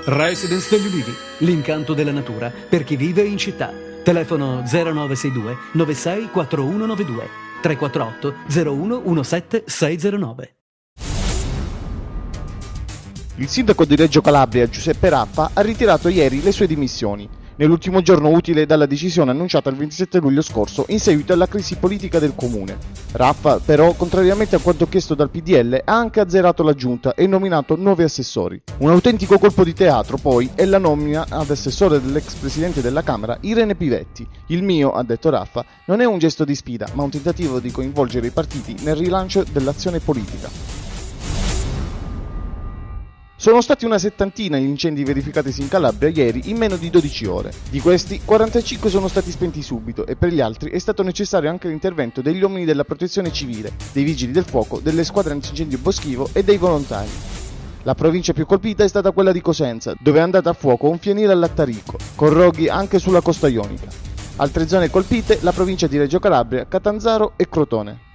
Residence degli Ulivi, l'incanto della natura per chi vive in città. Telefono 0962 96 4192 348 01 17 609. Il sindaco di Reggio Calabria, Giuseppe Raffa, ha ritirato ieri le sue dimissioni, nell'ultimo giorno utile dalla decisione annunciata il 27 luglio scorso in seguito alla crisi politica del comune. Raffa, però, contrariamente a quanto chiesto dal PDL, ha anche azzerato la giunta e nominato nuovi assessori. Un autentico colpo di teatro, poi, è la nomina ad assessore dell'ex presidente della Camera, Irene Pivetti. Il mio, ha detto Raffa, non è un gesto di sfida, ma un tentativo di coinvolgere i partiti nel rilancio dell'azione politica. Sono stati una settantina gli incendi verificatisi in Calabria ieri in meno di 12 ore. Di questi, 45 sono stati spenti subito e per gli altri è stato necessario anche l'intervento degli uomini della protezione civile, dei vigili del fuoco, delle squadre antincendio boschivo e dei volontari. La provincia più colpita è stata quella di Cosenza, dove è andata a fuoco un fienile a Lattarico, con roghi anche sulla costa ionica. Altre zone colpite, la provincia di Reggio Calabria, Catanzaro e Crotone.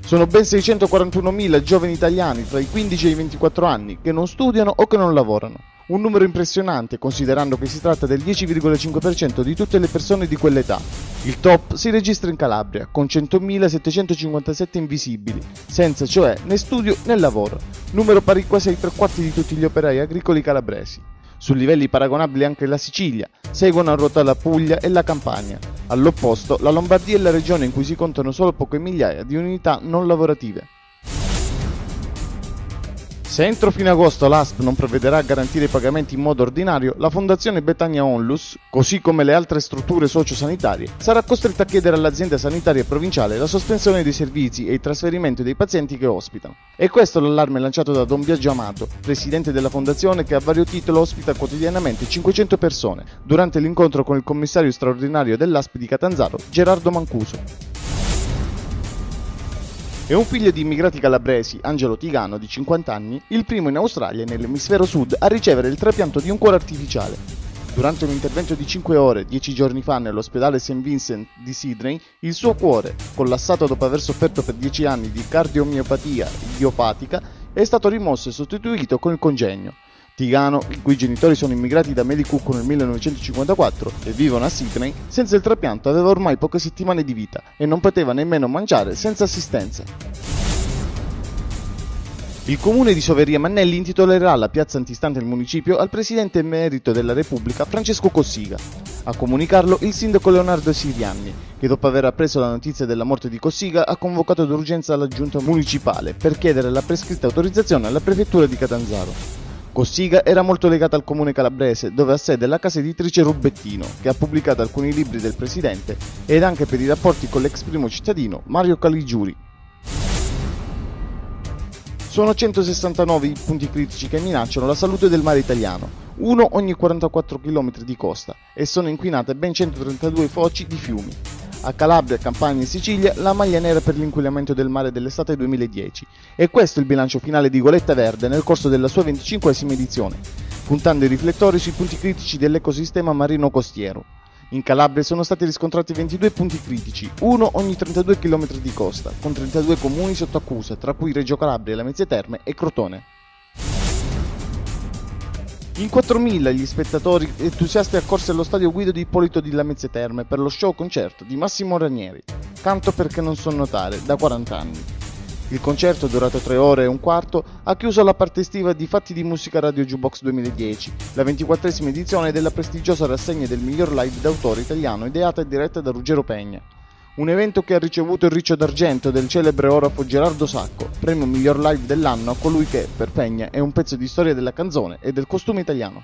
Sono ben 641.000 giovani italiani tra i 15 e i 24 anni che non studiano o che non lavorano. Un numero impressionante considerando che si tratta del 10,5% di tutte le persone di quell'età. Il top si registra in Calabria con 100.757 invisibili, senza cioè né studio né lavoro, numero pari quasi ai 3/4 di tutti gli operai agricoli calabresi. Su livelli paragonabili anche la Sicilia, seguono a ruota la Puglia e la Campania. All'opposto, la Lombardia è la regione in cui si contano solo poche migliaia di unità non lavorative. Se entro fine agosto l'ASP non provvederà a garantire i pagamenti in modo ordinario, la Fondazione Betania Onlus, così come le altre strutture sociosanitarie, sarà costretta a chiedere all'azienda sanitaria provinciale la sospensione dei servizi e il trasferimento dei pazienti che ospitano. E questo è l'allarme lanciato da Don Biagio Amato, presidente della Fondazione che a vario titolo ospita quotidianamente 500 persone, durante l'incontro con il commissario straordinario dell'ASP di Catanzaro, Gerardo Mancuso. È un figlio di immigrati calabresi, Angelo Tigano, di 50 anni, il primo in Australia e nell'emisfero sud a ricevere il trapianto di un cuore artificiale. Durante un intervento di 5 ore, 10 giorni fa, nell'ospedale St. Vincent di Sydney, il suo cuore, collassato dopo aver sofferto per 10 anni di cardiomiopatia idiopatica, è stato rimosso e sostituito con il congegno. Tigano, i cui genitori sono immigrati da Medicook nel 1954 e vivono a Sydney, senza il trapianto aveva ormai poche settimane di vita e non poteva nemmeno mangiare senza assistenza. Il comune di Soveria Mannelli intitolerà la piazza antistante il municipio al presidente emerito della Repubblica Francesco Cossiga. A comunicarlo il sindaco Leonardo Sirianni, che dopo aver appreso la notizia della morte di Cossiga ha convocato d'urgenza la giunta municipale per chiedere la prescritta autorizzazione alla prefettura di Catanzaro. Cossiga era molto legata al comune calabrese, dove ha sede la casa editrice Rubettino, che ha pubblicato alcuni libri del presidente, ed anche per i rapporti con l'ex primo cittadino Mario Caligiuri. Sono 169 i punti critici che minacciano la salute del mare italiano, uno ogni 44 km di costa, e sono inquinate ben 132 foci di fiumi. A Calabria, Campania e Sicilia la maglia nera per l'inquinamento del mare dell'estate 2010. E questo è il bilancio finale di Goletta Verde nel corso della sua 25esima edizione, puntando i riflettori sui punti critici dell'ecosistema marino costiero. In Calabria sono stati riscontrati 22 punti critici, uno ogni 32 km di costa, con 32 comuni sotto accusa, tra cui Reggio Calabria, la Mezzia Terme e Crotone. In 4.000 gli spettatori entusiasti accorsi allo stadio Guido di Ippolito di Lamezia Terme per lo show concerto di Massimo Ranieri, Canto perché non so notare, da 40 anni. Il concerto, durato 3 ore e un quarto, ha chiuso la parte estiva di Fatti di Musica Radio Jukebox 2010, la 24esima edizione della prestigiosa rassegna del miglior live d'autore italiano ideata e diretta da Ruggero Pegna. Un evento che ha ricevuto il Riccio d'Argento del celebre orafo Gerardo Sacco, premio miglior live dell'anno a colui che, per Pegna, è un pezzo di storia della canzone e del costume italiano.